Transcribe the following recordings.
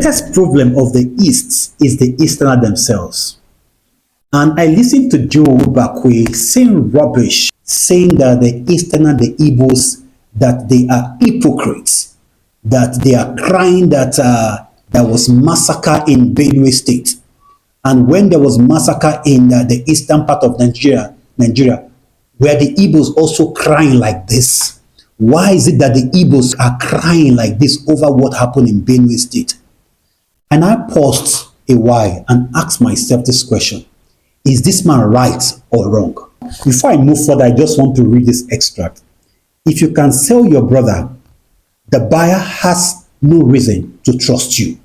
greatest problem of the East is the Easterners themselves. And I listened to Joe Igbokwe saying rubbish, saying that the Easterners, the Igbos, that they are hypocrites, that they are crying that there was massacre in Benue State. And when there was massacre in the eastern part of Nigeria, where the Igbos also crying like this? Why is it that the Igbos are crying like this over what happened in Benue State? And I paused a while and asked myself this question. Is this man right or wrong? Before I move further, I just want to read this extract. If you can sell your brother, the buyer has no reason to trust you.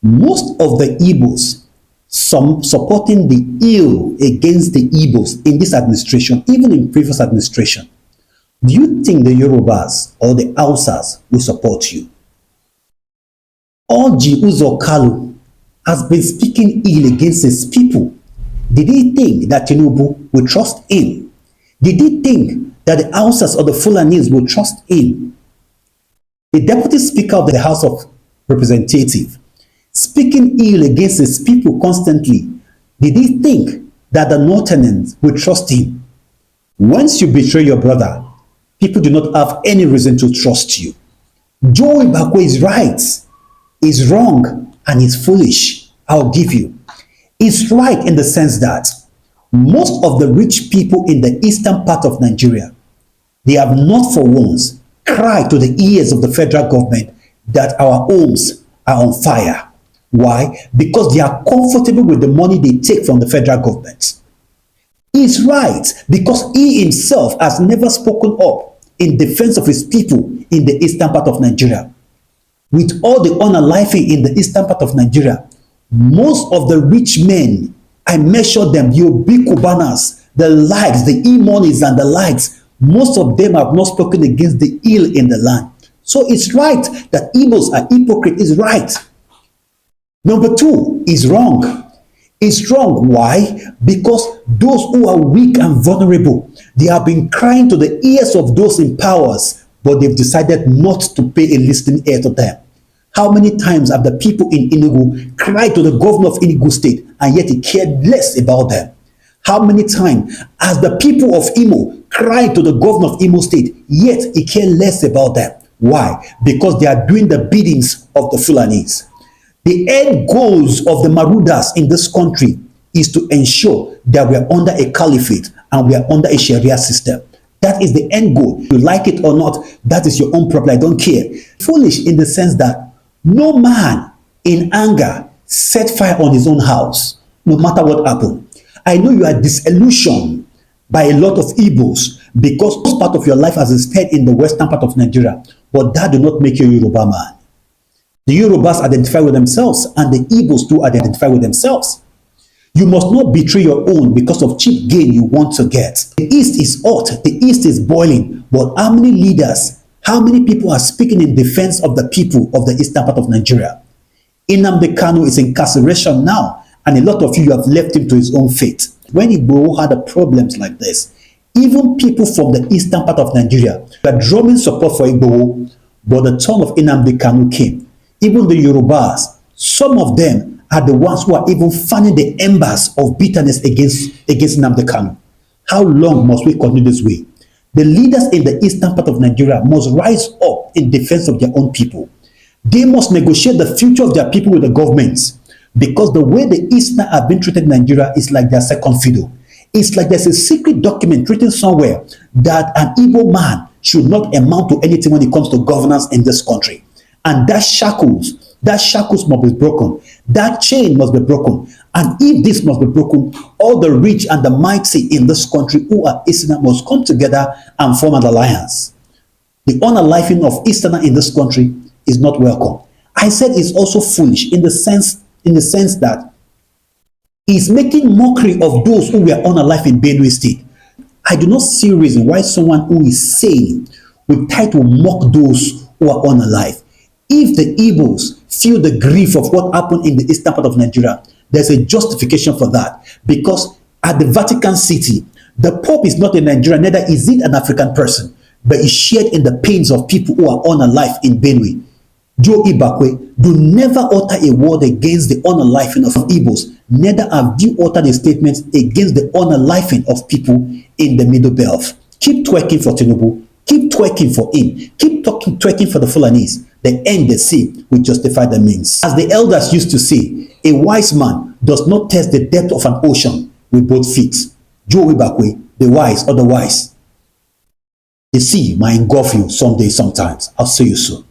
Most of the Igbos, some supporting the ill against the Igbos in this administration, even in previous administration, do you think the Yorubas or the Hausas will support you? Orji Uzor Kalu has been speaking ill against his people. Did he think that Tinubu will trust him? Did he think that the Hausas or the Fulanis will trust him? The Deputy Speaker of the House of Representatives, speaking ill against his people constantly, did he think that the Northerners will trust him? Once you betray your brother, people do not have any reason to trust you. Joe Igbokwe is right, is wrong, and is foolish. I'll give you. It's right in the sense that most of the rich people in the eastern part of Nigeria, they have not for once cried to the ears of the federal government that our homes are on fire. Why? Because they are comfortable with the money they take from the federal government. He's right because he himself has never spoken up in defense of his people in the eastern part of Nigeria. With all the unaliving in the eastern part of Nigeria, most of the rich men, I measured them, the Obi Kubanas, the likes, the E-monies and the likes, most of them have not spoken against the ill in the land. So it's right that Igbos are hypocrites. It's right. Number two is wrong. It's wrong. Why? Because those who are weak and vulnerable, they have been crying to the ears of those in powers, but they've decided not to pay a listening ear to them. How many times have the people in Enugu cried to the governor of Enugu State and yet he cared less about them? How many times has the people of Imo cried to the governor of Imo State, yet he cared less about them? Why? Because they are doing the biddings of the Fulanis. The end goals of the Marudas in this country is to ensure that we are under a caliphate and we are under a Sharia system. That is the end goal. You like it or not, that is your own problem. I don't care. Foolish in the sense that no man in anger set fire on his own house, no matter what happened. I know you are disillusioned by a lot of Igbos because this part of your life has been spent in the western part of Nigeria, but that do not make you a Yoruba man. The Yorubas identify with themselves and the Igbos too identify with themselves. You must not betray your own because of cheap gain you want to get. The East is hot, the East is boiling, but how many leaders, how many people are speaking in defense of the people of the eastern part of Nigeria? Nnamdi Kanu is incarceration now, and a lot of you have left him to his own fate. When Igbo had problems like this, even people from the eastern part of Nigeria were drumming support for Igbo, but the turn of Nnamdi Kanu came. Even the Yorubas, some of them are the ones who are even fanning the embers of bitterness against Nnamdi Kanu. How long must we continue this way? The leaders in the eastern part of Nigeria must rise up in defense of their own people. They must negotiate the future of their people with the governments, because the way the Easterners have been treated in Nigeria is like their second fiddle. It's like there's a secret document written somewhere that an Igbo man should not amount to anything when it comes to governance in this country. And that shackles must be broken. That chain must be broken. And if this must be broken, all the rich and the mighty in this country who are Easterners must come together and form an alliance. The unaliving of Easterners in this country is not welcome. I said it's also foolish in the sense that he's making mockery of those who were unalive in Benue State. I do not see reason why someone who is sane would try to mock those who are unalive. If the Igbos feel the grief of what happened in the eastern part of Nigeria, there's a justification for that. Because at the Vatican City, the Pope is not a Nigerian, neither is it an African person, but is shared in the pains of people who are unalive in Benue. Joe Igbokwe, do never utter a word against the unalifing of Igbos, neither have you uttered a statement against the unalifing of people in the Middle Belt. Keep twerking for Tinubu, keep twerking for him, keep twerking for the Fulanese. The end they see will justify the means. As the elders used to say, a wise man does not test the depth of an ocean with both feet. Joe Igbokwe, the wise otherwise. The sea might engulf you someday, sometimes. I'll see you soon.